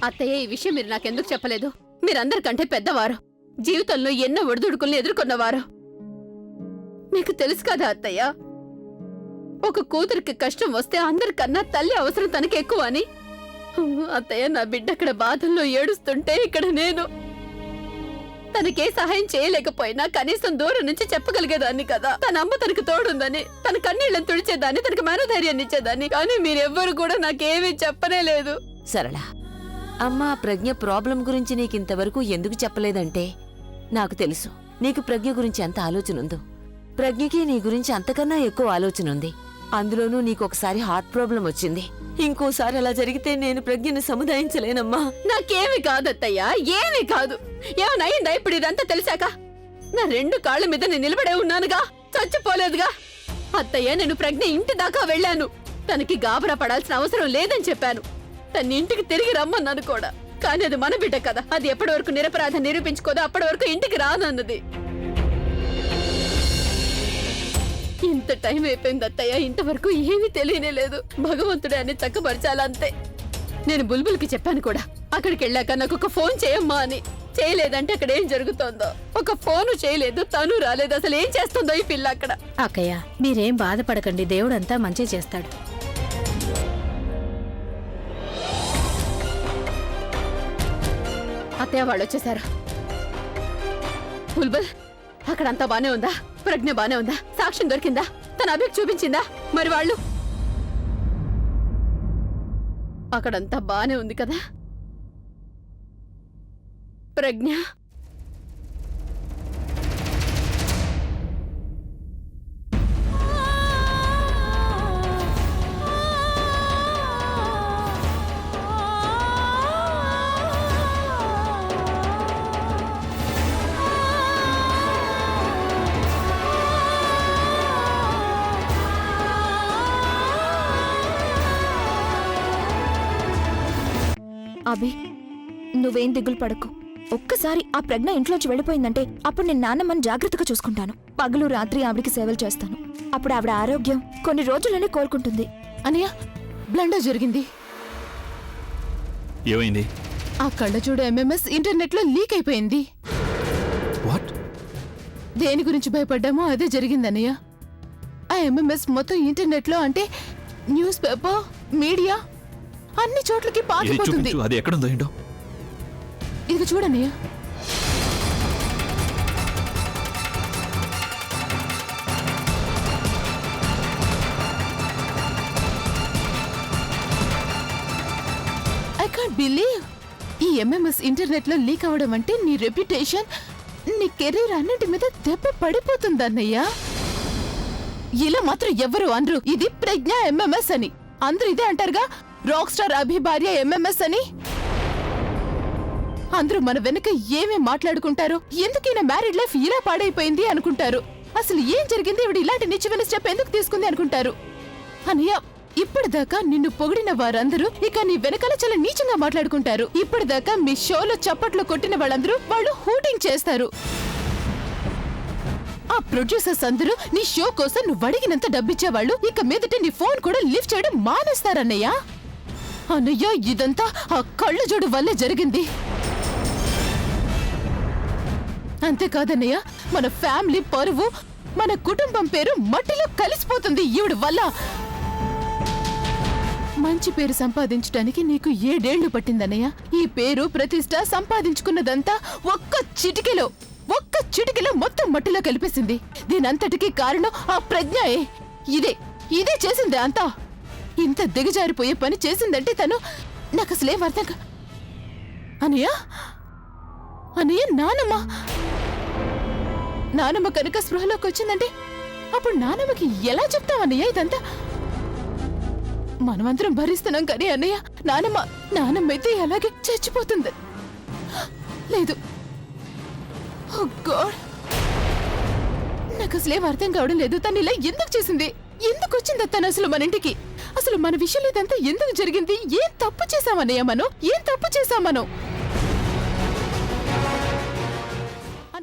అత్తయ్య, ఈ విషయం మీరు నాకెందుకు చెప్పలేదు? మీరందరికంటే పెద్దవారు, జీవితంలో ఎన్నో ఒడిదుడుకుల్ని ఎదుర్కొన్నవారు. మీకు తెలుసు కదా అత్తయ్య, ఒక కూతురికి కష్టం వస్తే అందరికన్నా తల్లి అవసరం తనకి ఎక్కువ అని. అత్తయ్య, నా బిడ్డ అక్కడ బాధల్లో ఏడుస్తుంటే ఇక్కడ నేను తనకే సహాయం చేయలేకపోయినా కనీసం దూరం నుంచి చెప్పగలిగేదాన్ని కదా. తన అమ్మ తనకు తోడుందని, తన కన్నీళ్లను తుడిచేదాన్ని, తనకి మనోధైర్యాన్ని ఇచ్చేదాన్ని. కానీ మీరెవ్వరు కూడా నాకేమీ చెప్పనే లేదు. సరళ, అమ్మా ప్రజ్ఞ ప్రాబ్లం గురించి నీకింతవరకు ఎందుకు చెప్పలేదంటే, నాకు తెలుసు నీకు ప్రజ్ఞ గురించి ఎంత ఆలోచన ఉందో. ప్రజ్ఞకి నీ గురించి అంతకన్నా ఎక్కువ ఆలోచన ఉంది. అందులోనూ నీకొకసారి హార్ట్ ప్రాబ్లం వచ్చింది. ఇంకోసారి అలా జరిగితే నేను ప్రజ్ఞను సముదాయించలేనమ్మా. నాకేమి కాదత్తయ్యా, ఏమీ కాదు. ఏమనయిందా ఇప్పుడు ఇదంతా తెలిసాక? నా 2 కాళ్ళ మీద నేను నిలబడే ఉన్నానుగా, చచ్చిపోలేదుగా. అత్తయ్య, నేను ప్రజ్ఞ ఇంటి దాకా వెళ్ళాను. తనకి గాబరా పడాల్సిన అవసరం లేదని చెప్పాను. తన ఇంటికి తిరిగి రమ్మన్నాను కూడా. కానీ అది మన బిడ్డ కదా, అది ఎప్పటి వరకు నిరపరాధం నిరూపించుకోదో అప్పటి వరకు ఇంటికి రానన్నది. ఇంత టైం అయిపోయింది అత్తయ్య, ఇంతవరకు ఏమీ తెలియనే లేదు. భగవంతుడే అని చక్కపరచాలంతే. నేను బుల్బుల్కి చెప్పాను కూడా, అక్కడికి వెళ్ళాక నాకు ఒక ఫోన్ చేయమ్మా అని. చేయలేదంటే అక్కడ ఏం జరుగుతోందో. ఒక ఫోను చేయలేదు, తను రాలేదు. అసలు ఏం చేస్తుందో ఈ పిల్ల అక్కడ. అక్కయ్య, మీరేం బాధపడకండి, దేవుడంతా మంచి చేస్తాడు. అత్తయ్య, వాళ్ళు వచ్చేసారు. బుల్బుల్, అక్కడంతా బానే ఉందా? ప్రజ్ఞ బానే ఉందా? సాక్ష్యం దొరికిందా? తన అభికి చూపించిందా? మరి వాళ్ళు అక్కడంతా బానే ఉంది కదా? ప్రజ్ఞ అభి, నువ్వేం దిగులు పడకు. ఒక్కసారి ఆ ప్రజ్ఞ ఇంట్లోంచి వెళ్ళిపోయిందంటే అప్పుడు నేను నాన్నమ్మని జాగ్రత్తగా చూసుకుంటాను. పగలు రాత్రి ఆవిడికి సేవలు చేస్తాను. అప్పుడు ఆవిడ ఆరోగ్యం కొన్ని రోజుల్లోనే కోలుకుంటుంది. అనయ్య, బ్లండర్ జరిగింది. ఏమైంది? ఆ కళ్ళజోడు ఎంఎంఎస్ ఇంటర్నెట్ లో లీక్ అయిపోయింది. వాట్? దేని గురించి భయపడ్డామో అదే జరిగిందన్నయ్య. ఆ ఎంఎంఎస్ మొత్తం ఇంటర్నెట్ లో, అంటే న్యూస్ పేపర్, మీడియా అన్ని చోట్లకి పాకిపోతుంది. అది ఎక్కడుందో ఏంటో. ఇది చూడన్నయ్య. I can't believe. ఈ ఎంఎంఎస్ ఇంటర్నెట్ లో లీక్ అవడం అంటే నీ రెప్యుటేషన్, నీ కెరీర్ అన్నింటి మీద దెబ్బ పడిపోతుందన్నయ్య. ఇలా మాత్రం ఎవరు అనరు ఇది ప్రజ్ఞ ఎంఎంఎస్ అని. అందరూ ఇదే అంటారుగా, రాక్ స్టార్ అభి భార్య ఎంఎంఎస్ అని. అందరూ మన వెనక ఏమేం మాట్లాడుకుంటారో, ఎందుకైనా మ్యారీడ్ లైఫ్ ఇలా పాడైపోయింది అనుకుంటారు. అసలు ఏం జరిగింది, ఇవిడ ఇలాంటి నిజమైన స్టెప్ ఎందుకు తీసుకుంది అనుకుంటారు. అనయ్య, ఇప్పటిదాకా నిన్ను పొగిడిన వారందరూ ఇక నీ వెనకాల చాలా నీచంగా మాట్లాడుకుంటారు. ఇప్పటిదాకా మీ షోలో చప్పట్లు కొట్టిన వాళ్ళందరూ వాళ్ళు హూటింగ్ చేస్తారు. ఆ ప్రొడ్యూసర్స్ అందరూ నీ షో కోసం నువ్వు అడిగినంత డబ్బిచ్చేవాళ్ళు ఇక మీదట నీ ఫోన్ కూడా లిఫ్ట్ చేయడం మానేస్తారన్నయ్య. అన్నయ్య, ఇదంతా ఆ కళ్ళజోడు వల్లే జరిగింది. అంతేకాదన్నయ్య, మన ఫ్యామిలీ పరువు, మన కుటుంబం పేరు మట్టిలో కలిసిపోతుంది ఈవిడ వల్ల. మంచి పేరు సంపాదించడానికి నీకు 7 ఏళ్లు పట్టిందన్నయ్య. ఈ పేరు ప్రతిష్ట సంపాదించుకున్నదంతా ఒక్క చిటికెలో మొత్తం మట్టిలో కలిపేసింది. దీనంతటికీ కారణం ఆ ప్రజ్ఞయే. ఇదే చేసిందే అంతా. ఇంత దిగజారిపోయే పని చేసిందంటే తను నాకు అసలేం అర్థం అనయ్య. నానమ్మ కనుక స్పృహలోకి వచ్చిందంటే అప్పుడు నానమ్మకి ఎలా చెప్తామన్నయ్య ఇదంతా? మనమందరం భరిస్తున్నాం కానీ అన్నయ్య, నానమ్మ అయితే అలాగే చచ్చిపోతుంది. లేదు, నాకు అసలేం అర్థం కావడం లేదు. తను ఇలా ఎందుకు చేసింది? ఎందుకు వచ్చింది తను అసలు మన ఇంటికి? అసలు మన విషయంలో ఇదంతా ఎందుకు జరిగింది? ఏం తప్పు చేశామన్నయ్య మనం? ఏం తప్పు చేశాం మనం?